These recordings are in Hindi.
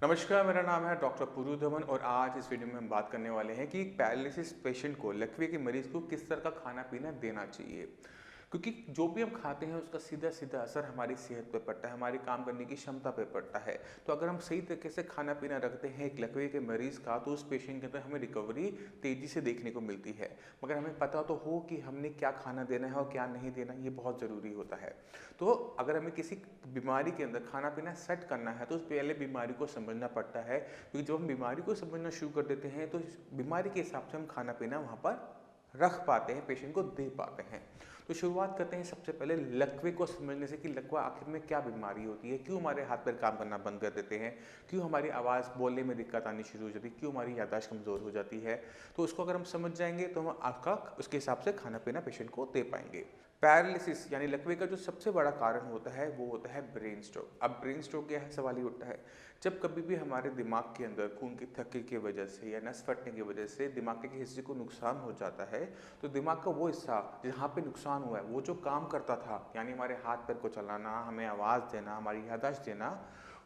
नमस्कार, मेरा नाम है डॉक्टर पुरु धवन और आज इस वीडियो में हम बात करने वाले हैं कि एक पैरालिसिस पेशेंट को, लकवे के मरीज को किस तरह का खाना पीना देना चाहिए। क्योंकि जो भी हम खाते हैं उसका सीधा सीधा असर हमारी सेहत पे पड़ता है, हमारी काम करने की क्षमता पे पड़ता है। तो अगर हम सही तरीके से खाना पीना रखते हैं एक लकवे के मरीज का, तो उस पेशेंट के अंदर हमें रिकवरी तेजी से देखने को मिलती है। मगर हमें पता तो हो कि हमने क्या खाना देना है और क्या नहीं देना, ये बहुत ज़रूरी होता है। तो अगर हमें किसी बीमारी के अंदर खाना पीना सेट करना है तो उस पहले बीमारी को समझना पड़ता है, क्योंकि जब हम बीमारी को समझना शुरू कर देते हैं तो इस बीमारी के हिसाब से हम खाना पीना वहाँ पर रख पाते हैं, पेशेंट को दे पाते हैं। तो शुरुआत करते हैं सबसे पहले लकवे को समझने से कि लकवा आखिर में क्या बीमारी होती है, क्यों हमारे हाथ पैर काम करना बंद कर देते हैं, क्यों हमारी आवाज़ बोलने में दिक्कत आनी शुरू हो जाती है, क्यों हमारी याददाश्त कमज़ोर हो जाती है। तो उसको अगर हम समझ जाएंगे तो हम आपका उसके हिसाब से खाना पीना पेशेंट को दे पाएंगे। पैरालिसिस यानी लकवे का जो सबसे बड़ा कारण होता है वो होता है ब्रेन स्ट्रोक। अब ब्रेन स्ट्रोक क्या है, सवाल ही उठता है। जब कभी भी हमारे दिमाग के अंदर खून की थक्के की वजह से या नस फटने की वजह से दिमाग के हिस्से को नुकसान हो जाता है, तो दिमाग का वो हिस्सा जहाँ पे नुकसान हुआ है, वो जो काम करता था, यानी हमारे हाथ पैर को चलाना, हमें आवाज़ देना, हमारी याददाश्त देना,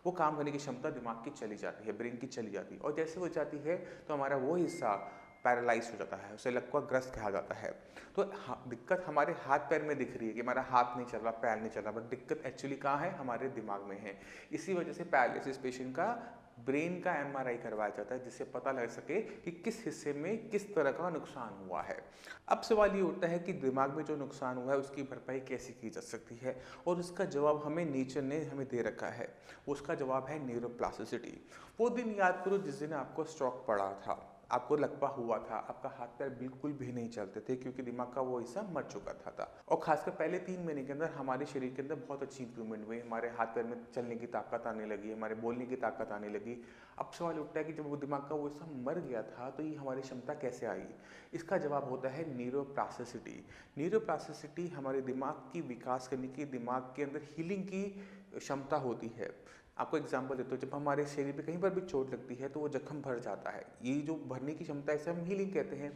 वो काम करने की क्षमता दिमाग की चली जाती है, ब्रेन की चली जाती है। और जैसे हो जाती है तो हमारा वो हिस्सा पैरालाइज हो जाता है, उसे लकवाग्रस्त कहा जाता है। तो दिक्कत हमारे हाथ पैर में दिख रही है कि हमारा हाथ नहीं चल रहा, पैर नहीं चल रहा, बट दिक्कत एक्चुअली कहाँ है, हमारे दिमाग में है। इसी वजह से पैरालिसिस पेशेंट का ब्रेन का एमआरआई करवाया जाता है, जिससे पता लग सके कि किस हिस्से में किस तरह का नुकसान हुआ है। अब सवाल ये उठता है कि दिमाग में जो नुकसान हुआ है उसकी भरपाई कैसे की जा सकती है, और उसका जवाब हमें नेचर ने हमें दे रखा है। उसका जवाब है न्यूरोप्लास्टिसिटी। वो दिन याद करो जिस दिन आपको स्ट्रोक पड़ा था, आपको लकवा हुआ था, आपका हाथ पैर बिल्कुल भी नहीं चलते थे क्योंकि दिमाग का वो हिस्सा मर चुका था। और खासकर पहले 3 महीने के अंदर हमारे शरीर के अंदर बहुत अच्छी इंप्रूवमेंट हुई, हमारे हाथ पैर में चलने की ताकत आने लगी, हमारे बोलने की ताकत आने लगी। अब सवाल उठता है कि जब वो दिमाग का वो हिस्सा मर गया था तो ये हमारी क्षमता कैसे आई। इसका जवाब होता है न्यूरोप्लास्टिसिटी। न्यूरोप्लास्टिसिटी हमारे दिमाग की विकास करने की, दिमाग के अंदर हीलिंग की क्षमता होती है। आपको एग्जाम्पल देता हूँ, जब हमारे शरीर पे कहीं पर भी चोट लगती है तो वो जख्म भर जाता है, ये जो भरने की क्षमता है इसे हम हीलिंग कहते हैं।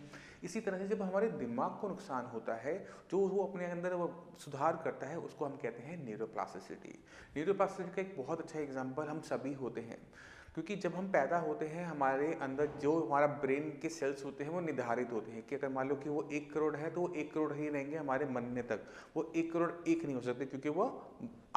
इसी तरह से जब हमारे दिमाग को नुकसान होता है, जो वो अपने अंदर वो सुधार करता है, उसको हम कहते हैं न्यूरोप्लास्टिसिटी। न्यूरोप्लास्टिसिटी का एक बहुत अच्छा एग्जाम्पल हम सभी होते हैं, क्योंकि जब हम पैदा होते हैं हमारे अंदर जो हमारा ब्रेन के सेल्स होते हैं वो निर्धारित होते हैं कि अगर मान लो कि वो 1 करोड़ है तो वो 1 करोड़ ही रहेंगे हमारे मरने तक। वो 1 करोड़ एक नहीं हो सकते क्योंकि वो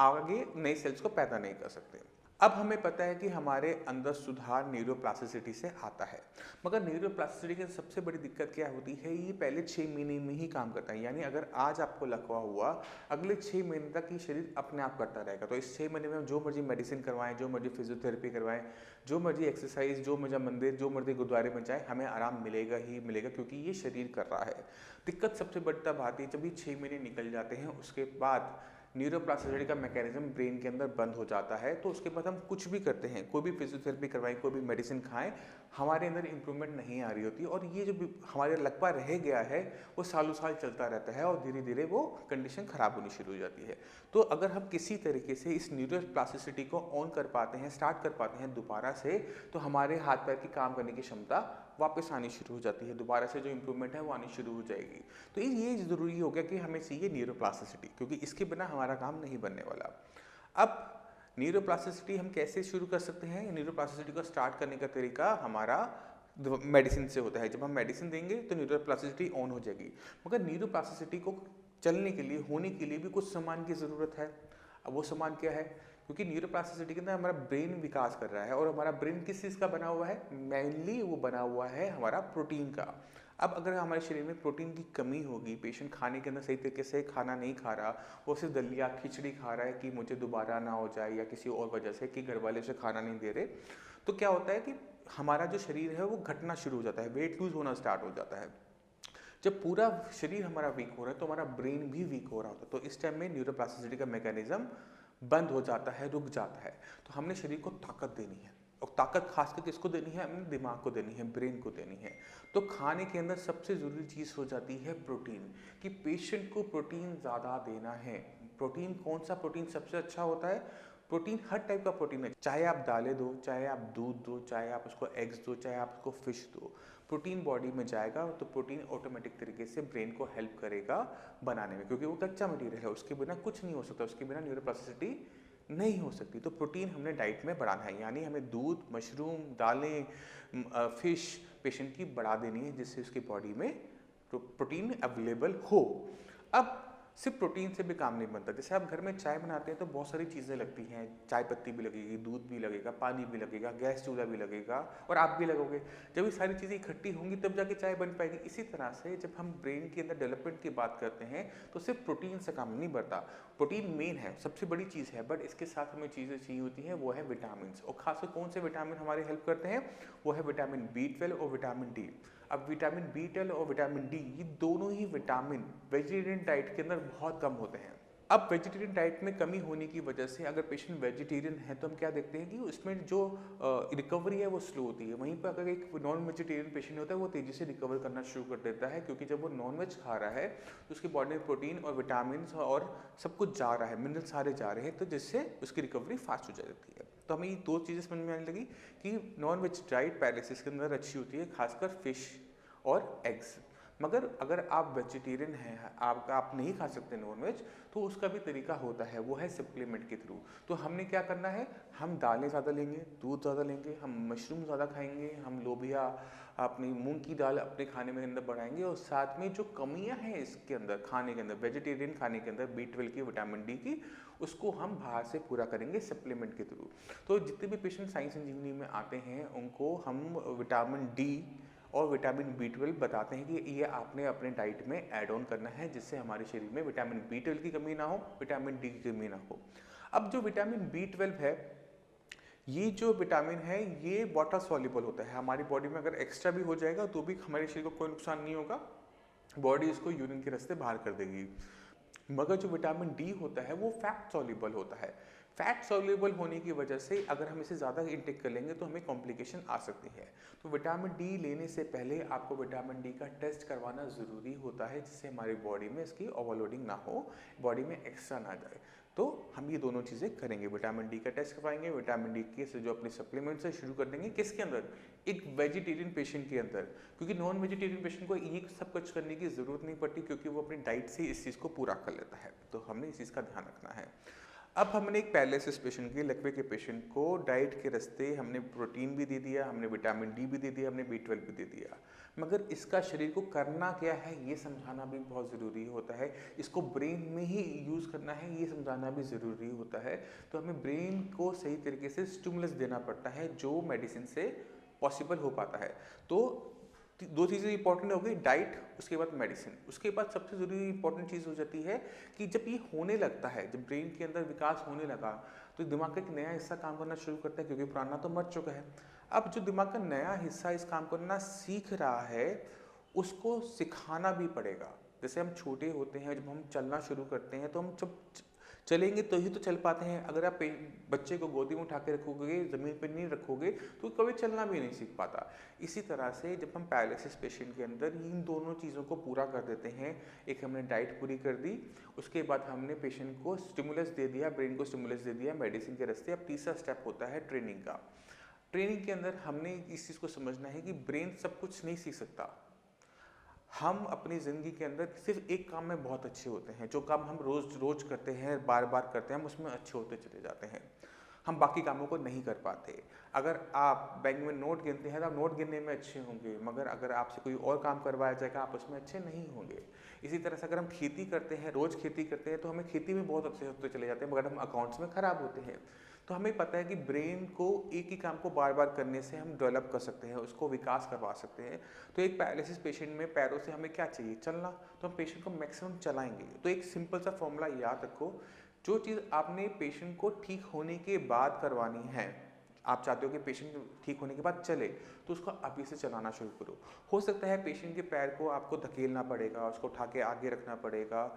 आगे नए सेल्स को पैदा नहीं कर सकते। अब हमें पता है कि हमारे अंदर सुधार न्यूरोप्लास्टिसिटी से आता है, मगर न्यूरोप्लास्टिसिटी की सबसे बड़ी दिक्कत क्या होती है, ये पहले 6 महीने में ही काम करता है। यानी अगर आज आपको लकवा हुआ, अगले 6 महीने तक ये शरीर अपने आप करता रहेगा। तो इस 6 महीने में हम जो मर्जी मेडिसिन करवाएं, जो मर्जी फिजियोथेरेपी करवाएं, जो मर्जी एक्सरसाइज, जो मर्जी मंदिर, जो मर्जी गुरुद्वारे में जाए, हमें आराम मिलेगा ही मिलेगा, क्योंकि ये शरीर कर रहा है। दिक्कत सबसे बड़ी तब आती है जब ये 6 महीने निकल जाते हैं, उसके बाद न्यूरोप्लास्टिसिटी का मैकेनिज्म ब्रेन के अंदर बंद हो जाता है। तो उसके बाद हम कुछ भी करते हैं, कोई भी फिजियोथेरेपी करवाएं, कोई भी मेडिसिन खाएं, हमारे अंदर इंप्रूवमेंट नहीं आ रही होती, और ये जो हमारे लकवा रह गया है वो सालों साल चलता रहता है और धीरे धीरे वो कंडीशन खराब होनी शुरू हो जाती है। तो अगर हम किसी तरीके से इस न्यूरोप्लास्टिसिटी को ऑन कर पाते हैं, स्टार्ट कर पाते हैं दोबारा से, तो हमारे हाथ पैर की काम करने की क्षमता वापस आनी शुरू हो जाती है, दोबारा से जो इंप्रूवमेंट है वो आनी शुरू हो जाएगी। तो ये ज़रूरी हो गया कि हमें चाहिए न्यूरोप्लास्टिसिटी, क्योंकि इसके बिना हमारा काम नहीं बनने वाला। अब न्यूरोप्लास्टिसिटी हम कैसे शुरू कर सकते हैं, न्यूरोप्लास्टिसिटी को स्टार्ट करने का तरीका हमारा मेडिसिन से होता है। जब हम मेडिसिन देंगे तो न्यूरोप्लास्टिसिटी ऑन हो जाएगी, मगर न्यूरोप्लास्टिसिटी को चलने के लिए, होने के लिए भी कुछ सामान की ज़रूरत है। अब वो सामान क्या है, क्योंकि न्यूरोप्लास्टिसिटी के अंदर हमारा ब्रेन विकास कर रहा है, और हमारा ब्रेन किस चीज़ का बना हुआ है, मेनली वो बना हुआ है हमारा प्रोटीन का। अब अगर हमारे शरीर में प्रोटीन की कमी होगी, पेशेंट खाने के अंदर सही तरीके से खाना नहीं खा रहा, वो सिर्फ दलिया खिचड़ी खा रहा है कि मुझे दोबारा ना हो जाए, या किसी और वजह से कि घर वाले उसे खाना नहीं दे रहे, तो क्या होता है कि हमारा जो शरीर है वो घटना शुरू हो जाता है, वेट लूज होना स्टार्ट हो जाता है। जब पूरा शरीर हमारा वीक हो रहा है तो हमारा ब्रेन भी वीक हो रहा होता है, तो इस टाइम में न्यूरोप्लास्टिसिटी का मैकेनिज्म बंद हो जाता है, रुक जाता है। तो हमने शरीर को ताकत देनी है, और ताकत खासकर किसको देनी है, हमने दिमाग को देनी है, ब्रेन को देनी है। तो खाने के अंदर सबसे ज़रूरी चीज़ हो जाती है प्रोटीन, कि पेशेंट को प्रोटीन ज़्यादा देना है। प्रोटीन, कौन सा प्रोटीन सबसे अच्छा होता है, प्रोटीन हर टाइप का प्रोटीन है, चाहे आप दालें दो, चाहे आप दूध दो, चाहे आप उसको एग्स दो, चाहे आप उसको फिश दो, प्रोटीन बॉडी में जाएगा तो प्रोटीन ऑटोमेटिक तरीके से ब्रेन को हेल्प करेगा बनाने में, क्योंकि वो कच्चा मटीरियल है, उसके बिना कुछ नहीं हो सकता, उसके बिना न्यूरोप्लास्टिसिटी नहीं हो सकती। तो प्रोटीन हमने डाइट में बढ़ाना है, यानी हमें दूध, मशरूम, दालें, फिश पेशेंट की बढ़ा देनी है जिससे उसकी बॉडी में प्रोटीन अवेलेबल हो। अब सिर्फ प्रोटीन से भी काम नहीं बनता। जैसे आप घर में चाय बनाते हैं तो बहुत सारी चीज़ें लगती हैं, चाय पत्ती भी लगेगी, दूध भी लगेगा, पानी भी लगेगा, गैस चूल्हा भी लगेगा और आप भी लगोगे। जब ये सारी चीज़ें इकट्ठी होंगी तब जाके चाय बन पाएगी। इसी तरह से जब हम ब्रेन के अंदर डेवलपमेंट की बात करते हैं तो सिर्फ प्रोटीन से काम नहीं बढ़ता। प्रोटीन मेन है, सबसे बड़ी चीज़ है, बट इसके साथ हमें चीज़ें चाहिए होती हैं, वो है विटामिन। और खासकर कौन से विटामिन हमारी हेल्प करते हैं, वो है विटामिन B12 और विटामिन डी। अब विटामिन B12 और विटामिन डी ये दोनों ही विटामिन वेजिटेरियन डाइट के अंदर बहुत कम होते हैं। अब वेजिटेरियन डाइट में कमी होने की वजह से अगर पेशेंट वेजिटेरियन है तो हम क्या देखते हैं कि उसमें जो रिकवरी है वो स्लो होती है। वहीं पर अगर एक नॉन वेजिटेरियन पेशेंट होता है वो तेज़ी से रिकवर करना शुरू कर देता है, क्योंकि जब वो नॉन वेज खा रहा है तो उसकी बॉडी में प्रोटीन और विटामिन और सब कुछ जा रहा है, मिनरल सारे जा रहे हैं, तो जिससे उसकी रिकवरी फास्ट हो जाती है। तो हमें ये दो चीज़ें समझ में आने लगी कि नॉन वेज डाइट पैरालिसिस के अंदर अच्छी होती है, खासकर फिश और एग्स। मगर अगर आप वेजिटेरियन हैं, आप नहीं खा सकते नॉन वेज, तो उसका भी तरीका होता है, वो है सप्लीमेंट के थ्रू। तो हमने क्या करना है, हम दालें ज़्यादा लेंगे, दूध ज़्यादा लेंगे, हम मशरूम ज़्यादा खाएंगे, हम लोबिया, अपनी मूंग की दाल अपने खाने में अंदर बढ़ाएंगे, और साथ में जो कमियां हैं इसके अंदर खाने के अंदर, वेजिटेरियन खाने के अंदर B12 की, विटामिन डी की, उसको हम बाहर से पूरा करेंगे सप्लीमेंट के थ्रू। तो जितने भी पेशेंट साइंस संजीवनी में आते हैं उनको हम विटामिन डी और विटामिन B12 बताते हैं कि ये आपने अपने डाइट में ऐड ऑन करना है, जिससे हमारे शरीर में विटामिन B12 की कमी ना हो, विटामिन डी की कमी ना हो। अब जो विटामिन B12 है, ये जो विटामिन है ये वाटर सॉल्युबल होता है। हमारी बॉडी में अगर एक्स्ट्रा भी हो जाएगा तो भी हमारे शरीर को कोई नुकसान नहीं होगा, बॉडी इसको यूरिन के रास्ते बाहर कर देगी। मगर जो विटामिन डी होता है वो फैट सॉल्युबल होता है। फैट सॉल्युबल होने की वजह से अगर हम इसे ज़्यादा इंटेक कर लेंगे तो हमें कॉम्प्लिकेशन आ सकती है। तो विटामिन डी लेने से पहले आपको विटामिन डी का टेस्ट करवाना ज़रूरी होता है, जिससे हमारी बॉडी में इसकी ओवरलोडिंग ना हो, बॉडी में एक्स्ट्रा ना जाए। तो हम ये दोनों चीज़ें करेंगे, विटामिन डी का टेस्ट करवाएंगे, विटामिन डी के से जो अपने सप्लीमेंट से शुरू कर देंगे। किसके अंदर, एक वेजिटेरियन पेशेंट के अंदर, क्योंकि नॉन वेजिटेरियन पेशेंट को ये सब कुछ करने की ज़रूरत नहीं पड़ती, क्योंकि वो अपनी डाइट से इस चीज़ को पूरा कर लेता है। तो हमने इस चीज़ का ध्यान रखना है। अब हमने एक पैरालिसिस पेशेंट की, लकवे के पेशेंट को डाइट के रास्ते हमने प्रोटीन भी दे दिया, हमने विटामिन डी भी दे दिया, हमने B12 भी दे दिया, मगर इसका शरीर को करना क्या है ये समझाना भी बहुत ज़रूरी होता है। इसको ब्रेन में ही यूज़ करना है ये समझाना भी ज़रूरी होता है। तो हमें ब्रेन को सही तरीके से स्टिमुलस देना पड़ता है, जो मेडिसिन से पॉसिबल हो पाता है। तो दो चीज़ें इंपॉर्टेंट हो गई, डाइट, उसके बाद मेडिसिन। उसके बाद सबसे ज़रूरी इंपॉर्टेंट चीज़ हो जाती है कि जब ये होने लगता है, जब ब्रेन के अंदर विकास होने लगा, तो दिमाग का एक नया हिस्सा काम करना शुरू करता है, क्योंकि पुराना तो मर चुका है। अब जो दिमाग का नया हिस्सा इस काम करना सीख रहा है, उसको सिखाना भी पड़ेगा। जैसे हम छोटे होते हैं, जब हम चलना शुरू करते हैं तो हम जब चलेंगे तो ही तो चल पाते हैं। अगर आप बच्चे को गोदी में उठा के रखोगे, ज़मीन पर नहीं रखोगे, तो कभी चलना भी नहीं सीख पाता। इसी तरह से जब हम पैरालिसिस पेशेंट के अंदर इन दोनों चीज़ों को पूरा कर देते हैं, एक हमने डाइट पूरी कर दी, उसके बाद हमने पेशेंट को स्टिमुलस दे दिया, ब्रेन को स्टिमुलस दे दिया मेडिसिन के रास्ते। अब तीसरा स्टेप होता है ट्रेनिंग का। ट्रेनिंग के अंदर हमने इस चीज़ को समझना है कि ब्रेन सब कुछ नहीं सीख सकता। हम अपनी ज़िंदगी के अंदर सिर्फ एक काम में बहुत अच्छे होते हैं, जो काम हम रोज़ रोज़ करते हैं, बार बार करते हैं, हम उसमें अच्छे होते चले जाते हैं, हम बाकी कामों को नहीं कर पाते। अगर आप बैंक में नोट गिनते हैं तो आप नोट गिनने में अच्छे होंगे, मगर अगर आपसे कोई और काम करवाया जाएगा आप उसमें अच्छे नहीं होंगे। इसी तरह से अगर हम खेती करते हैं, रोज़ खेती करते हैं, तो हमें खेती में बहुत अच्छे होते चले जाते हैं, मगर हम अकाउंट्स में ख़राब होते हैं। तो हमें पता है कि ब्रेन को एक ही काम को बार बार करने से हम डेवलप कर सकते हैं, उसको विकास करवा सकते हैं। तो एक पैरालिसिस पेशेंट में पैरों से हमें क्या चाहिए, चलना, तो हम पेशेंट को मैक्सिमम चलाएंगे। तो एक सिंपल सा फॉर्मूला याद रखो, जो चीज़ आपने पेशेंट को ठीक होने के बाद करवानी है, आप चाहते हो कि पेशेंट ठीक होने के बाद चले, तो उसको अभी से चलाना शुरू करो। हो सकता है पेशेंट के पैर को आपको धकेलना पड़ेगा, उसको उठा के आगे रखना पड़ेगा,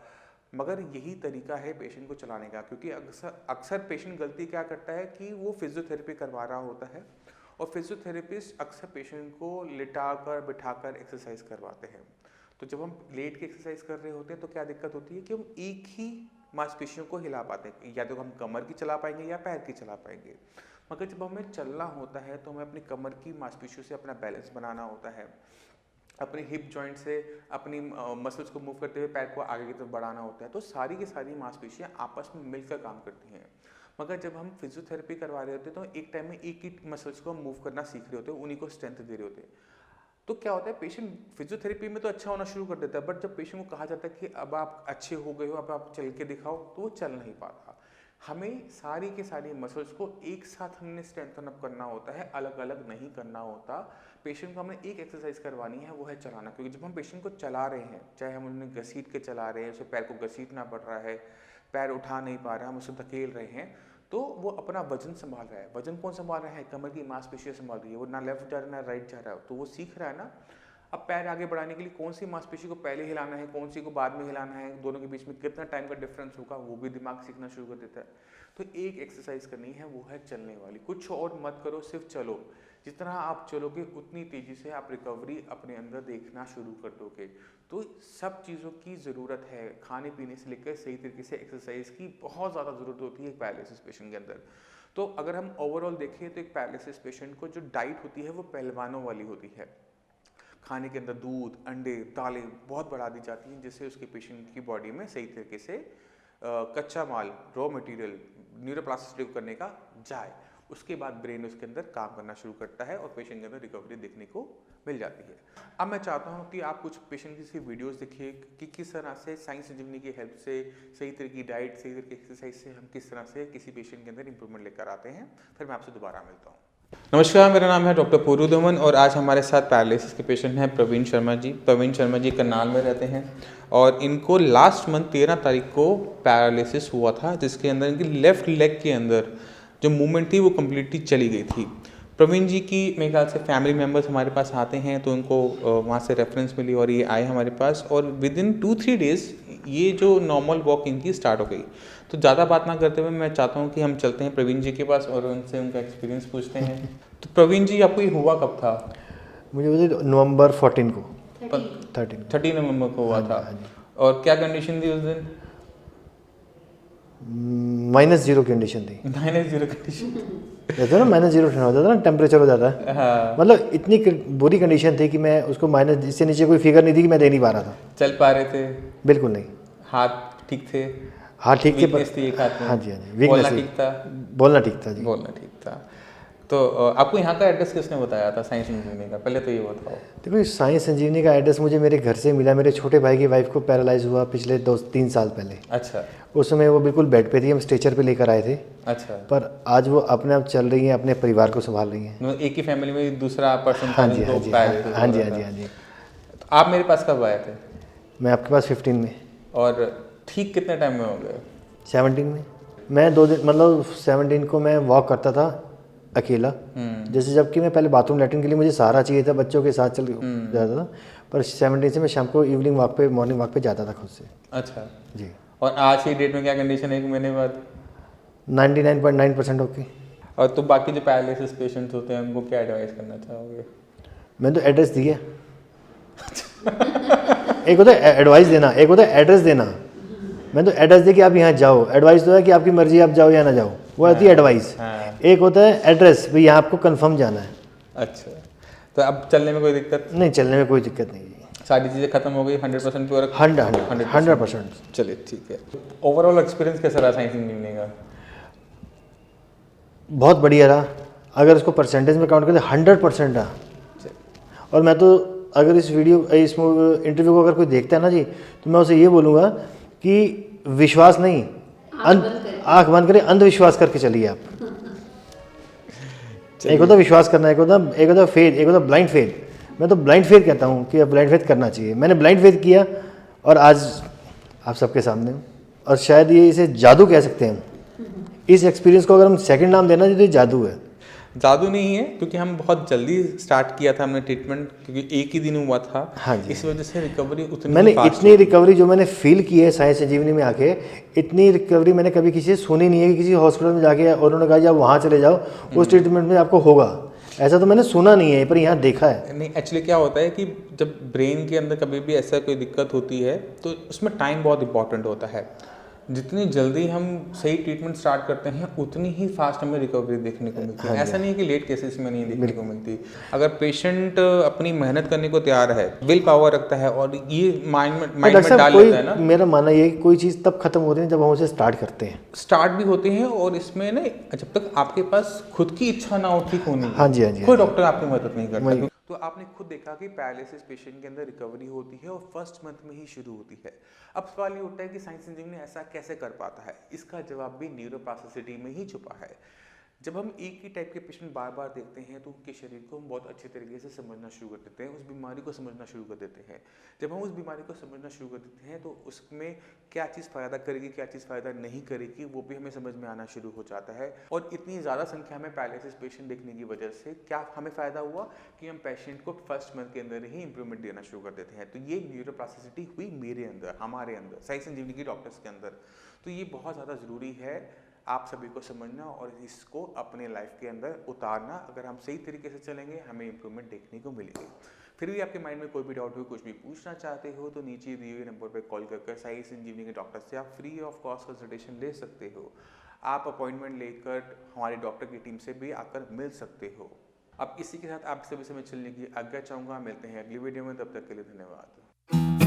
मगर यही तरीका है पेशेंट को चलाने का। क्योंकि अक्सर पेशेंट गलती क्या करता है कि वो फिजियोथेरेपी करवा रहा होता है, और फिजियोथेरेपिस्ट अक्सर पेशेंट को लिटा कर बिठा कर एक्सरसाइज करवाते हैं। तो जब हम लेट के एक्सरसाइज कर रहे होते हैं तो क्या दिक्कत होती है कि हम एक ही मांसपेशियों को हिला पाते हैं, या तो हम कमर की चला पाएंगे या पैर की चला पाएंगे। मगर जब हमें चलना होता है तो हमें अपनी कमर की मांसपेशियों से अपना बैलेंस बनाना होता है, अपने हिप जॉइंट से अपनी मसल्स को मूव करते हुए पैर को आगे की तरफ बढ़ाना होता है। तो सारी की सारी मांसपेशियां आपस में मिलकर काम करती हैं। मगर जब हम फिजियोथेरेपी करवा रहे होते हैं तो एक टाइम में एक ही मसल्स को हम मूव करना सीख रहे होते हैं, उन्हीं को स्ट्रेंथ दे रहे होते हैं। तो क्या होता है, पेशेंट फिजियोथेरेपी में तो अच्छा होना शुरू कर देता है, बट जब पेशेंट को कहा जाता है कि अब आप अच्छे हो गए हो, अब आप चल के दिखाओ, तो वो चल नहीं पाता। हमें सारी के सारी मसल्स को एक साथ हमने स्ट्रेंथन अप करना होता है, अलग अलग नहीं करना होता। पेशेंट को हमें एक एक्सरसाइज करवानी है, वो है चलाना। क्योंकि जब हम पेशेंट को चला रहे हैं, चाहे हम उन्हें घसीट के चला रहे हैं, उसे पैर को घसीटना पड़ रहा है, पैर उठा नहीं पा रहा है, हम उसे धकेल रहे हैं, तो वो अपना वजन संभाल रहा है। वजन कौन संभाल रहा है? कमर की मांसपेशियां संभाल रही है। वो ना लेफ्ट जा रहा है ना राइट जा रहा है, तो वो सीख रहा है ना। अब पैर आगे बढ़ाने के लिए कौन सी मांसपेशी को पहले हिलाना है, कौन सी को बाद में हिलाना है, दोनों के बीच में कितना टाइम का डिफरेंस होगा, वो भी दिमाग सीखना शुरू कर देता है। तो एक एक्सरसाइज करनी है, वो है चलने वाली। कुछ और मत करो, सिर्फ चलो। जितना आप चलोगे उतनी तेजी से आप रिकवरी अपने अंदर देखना शुरू कर दोगे। तो सब चीज़ों की ज़रूरत है, खाने पीने से लेकर सही तरीके से एक्सरसाइज की बहुत ज़्यादा ज़रूरत होती है एक पैरालिसिस पेशेंट के अंदर। तो अगर हम ओवरऑल देखें तो एक पैरालिसिस पेशेंट को जो डाइट होती है वो पहलवानों वाली होती है। खाने के अंदर दूध, अंडे, दालें बहुत बढ़ा दी जाती हैं, जिससे उसके पेशेंट की बॉडी में सही तरीके से कच्चा माल, रॉ मटेरियल न्यूरोप्लास्टिक करने का जाए। उसके बाद ब्रेन उसके अंदर काम करना शुरू करता है और पेशेंट के अंदर रिकवरी देखने को मिल जाती है। अब मैं चाहता हूं कि आप कुछ पेशेंट की वीडियोस देखिए कि किस तरह से साइंस संजीवनी की हेल्प से, सही तरह की डाइट, सही तरह की एक्सरसाइज से हम किस तरह से किसी पेशेंट के अंदर इंप्रूवमेंट लेकर आते हैं। फिर मैं आपसे दोबारा मिलता हूँ। नमस्कार, मेरा नाम है डॉक्टर पुरुधमन और आज हमारे साथ पैरालिसिस के पेशेंट हैं प्रवीण शर्मा जी। प्रवीण शर्मा जी करनाल में रहते हैं और इनको लास्ट मंथ 13 तारीख को पैरालिसिस हुआ था, जिसके अंदर इनकी लेफ्ट लेग के अंदर जो मूवमेंट थी वो कम्प्लीटली चली गई थी। प्रवीण जी की मेरे ख्याल से फैमिली मेम्बर्स हमारे पास आते हैं तो उनको वहाँ से रेफरेंस मिली और ये आए हमारे पास, और विद इन 2-3 डेज़ ये जो नॉर्मल वॉक इनकी स्टार्ट हो गई। तो ज़्यादा बात ना करते हुए मैं चाहता हूँ कि हम चलते हैं प्रवीण जी के पास और उनसे उनका एक्सपीरियंस पूछते हैं। तो प्रवीण जी, आपको ये हुआ कब था? मुझे नवंबर 14 को 13 नवंबर को हुआ था। और क्या कंडीशन थी उस दिन? -0 कंडीशन थी। -0 कंडीशन जैसे ना -0 हो जाता है ना, टेम्परेचर हो जाता है। हाँ। मतलब इतनी बुरी कंडीशन थी कि मैं उसको माइनस, इससे नीचे कोई फिगर नहीं थी कि मैं दे नहीं पा रहा था। चल पा रहे थे? बिल्कुल नहीं। हाथ ठीक थे? हाँ ठीक थे। वीकनेस थी एक हाथ में? हाँ जी, हाँ जी। बोलना ठीक था? बोलना ठीक था जी। बोलना ठीक था। तो आपको यहाँ का एड्रेस किसने बताया था साइंस संजीवनी का? पहले तो ये बताओ। देखो, साइंस संजीवनी का एड्रेस मुझे मेरे घर से मिला। मेरे छोटे भाई की वाइफ को पैरालाइज हुआ पिछले 2-3 साल पहले। अच्छा। उस समय वो बिल्कुल बेड पे थी, हम स्ट्रेचर पे लेकर आए थे। अच्छा। पर आज वो अपने आप चल रही हैं, अपने परिवार को संभाल रही हैं। एक ही फैमिली में दूसरा पर्सन? हाँ जी, हाँ जी, हाँ जी, हाँ जी, हाँ जी। तो आप मेरे पास कब आए थे? मैं आपके पास 15 में। और ठीक कितने टाइम में हो गए? 17 में। मैं 2 दिन, मतलब 17 को मैं वॉक करता था अकेला। जैसे जबकि मैं पहले बाथरूम लैट्रिन के लिए मुझे सहारा चाहिए था, बच्चों के साथ चल जाता था। पर 17 से मैं शाम को इवनिंग वॉक पे, मॉर्निंग वॉक पे जाता था खुद से। अच्छा जी। और आज की डेट में क्या कंडीशन है एक महीने बाद? 99.9% ओके। और तो बाकी जो पैरालिसिस पेशेंट्स होते हैं उनको क्या एडवाइस करना चाहोगे? मैंने तो एड्रेस दिया। एक होता है एडवाइस देना, एक होता है एड्रेस देना। मैंने तो एड्रेस दिया कि आप यहाँ जाओ। एडवाइस तो है कि आपकी मर्जी, आप जाओ या ना जाओ, वो आती है एडवाइस। एक होता है एड्रेस, भाई यहाँ आपको कंफर्म जाना है। अच्छा, तो अब चलने में कोई दिक्कत नहीं? चलने में कोई दिक्कत नहीं। सारी चीज़ें खत्म हो गई 100% प्योर? 100%। चलिए ठीक है। ओवरऑल एक्सपीरियंस कैसा रहा साइंस इंजीनियरिंग का? बहुत बढ़िया रहा। अगर इसको परसेंटेज में काउंट करें 100% रहा। और मैं तो अगर इस इंटरव्यू को अगर कोई देखता है ना जी, तो मैं उसे ये बोलूँगा कि विश्वास नहीं, आँख बंद करें, अंधविश्वास करके चलिए आप। एक होता विश्वास करना, एक होता फेथ, एक होता ब्लाइंड फेथ। मैं तो ब्लाइंड फेथ कहता हूँ कि ब्लाइंड फेथ करना चाहिए। मैंने ब्लाइंड फेथ किया और आज आप सबके सामने हूँ। और शायद ये इसे जादू कह सकते हैं हम। इस एक्सपीरियंस को अगर हम सेकंड नाम देना तो ये जादू है। जादू नहीं है, क्योंकि हम बहुत जल्दी स्टार्ट किया था हमने ट्रीटमेंट, क्योंकि एक ही दिन हुआ था। हाँ जी। इस वजह से रिकवरी उतनी मैंने इतनी रिकवरी जो मैंने फील की है साइंस संजीवनी में आके, इतनी रिकवरी मैंने कभी किसी से सुनी नहीं है कि किसी हॉस्पिटल में जाके और उन्होंने कहा आप वहाँ चले जाओ, उस ट्रीटमेंट में आपको होगा। ऐसा तो मैंने सुना नहीं है, पर यहाँ देखा है। नहीं, एक्चुअली क्या होता है कि जब ब्रेन के अंदर कभी भी ऐसा कोई दिक्कत होती है तो उसमें टाइम बहुत इंपॉर्टेंट होता है। जितनी जल्दी हम सही ट्रीटमेंट स्टार्ट करते हैं उतनी ही फास्ट हमें रिकवरी देखने को मिलती है। ऐसा नहीं है कि लेट केसेस में नहीं देखने को मिलती। अगर पेशेंट अपनी मेहनत करने को तैयार है, विल पावर रखता है और ये माइंड में डाल लेता है ना, मेरा मानना ये है कि कोई चीज़ तब खत्म होती है जब हम उसे स्टार्ट करते हैं। स्टार्ट भी होते हैं और इसमें ना जब तक आपके पास खुद की इच्छा ना हो ठीक होने की, हाँ जी, हाँ जी, कोई डॉक्टर आपकी मदद नहीं करता। वही। तो आपने खुद देखा कि पैरालिसिस पेशेंट के अंदर रिकवरी होती है और फर्स्ट मंथ में ही शुरू होती है। अब सवाल ये उठता है कि साइंस इंजीनियरिंग ऐसा कैसे कर पाता है? इसका जवाब भी न्यूरोप्लास्टिसिटी में ही छुपा है। जब हम एक ही टाइप के पेशेंट बार बार देखते हैं तो उनके शरीर को हम बहुत अच्छे तरीके से समझना शुरू कर देते हैं, उस बीमारी को समझना शुरू कर देते हैं। जब हम उस बीमारी को समझना शुरू कर देते हैं तो उसमें क्या चीज़ फ़ायदा करेगी, क्या चीज़ फ़ायदा नहीं करेगी, वो भी हमें समझ में आना शुरू हो जाता है। और इतनी ज़्यादा संख्या में पैरालिसिस पेशेंट देखने की वजह से क्या हमें फ़ायदा हुआ कि हम पेशेंट को फर्स्ट मंथ के अंदर ही इंप्रूवमेंट देना शुरू कर देते हैं। तो ये न्यूरोप्लास्टिसिटी हुई मेरे अंदर, हमारे अंदर, साइंस इंजीनियरिंग के डॉक्टर्स के अंदर। तो ये बहुत ज़्यादा ज़रूरी है आप सभी को समझना और इसको अपने लाइफ के अंदर उतारना। अगर हम सही तरीके से चलेंगे हमें इंप्रूवमेंट देखने को मिलेगी। फिर भी आपके माइंड में कोई भी डाउट हो, कुछ भी पूछना चाहते हो तो नीचे दिए हुए नंबर पर कॉल करके साइंस इंजीनियरिंग के डॉक्टर से आप फ्री ऑफ कॉस्ट कंसल्टेशन ले सकते हो। आप अपॉइंटमेंट लेकर हमारे डॉक्टर की टीम से भी आकर मिल सकते हो। अब इसी के साथ आप सभी से मैं चलने की आज्ञा चाहूँगा। मिलते हैं अगली वीडियो में, तब तक के लिए धन्यवाद।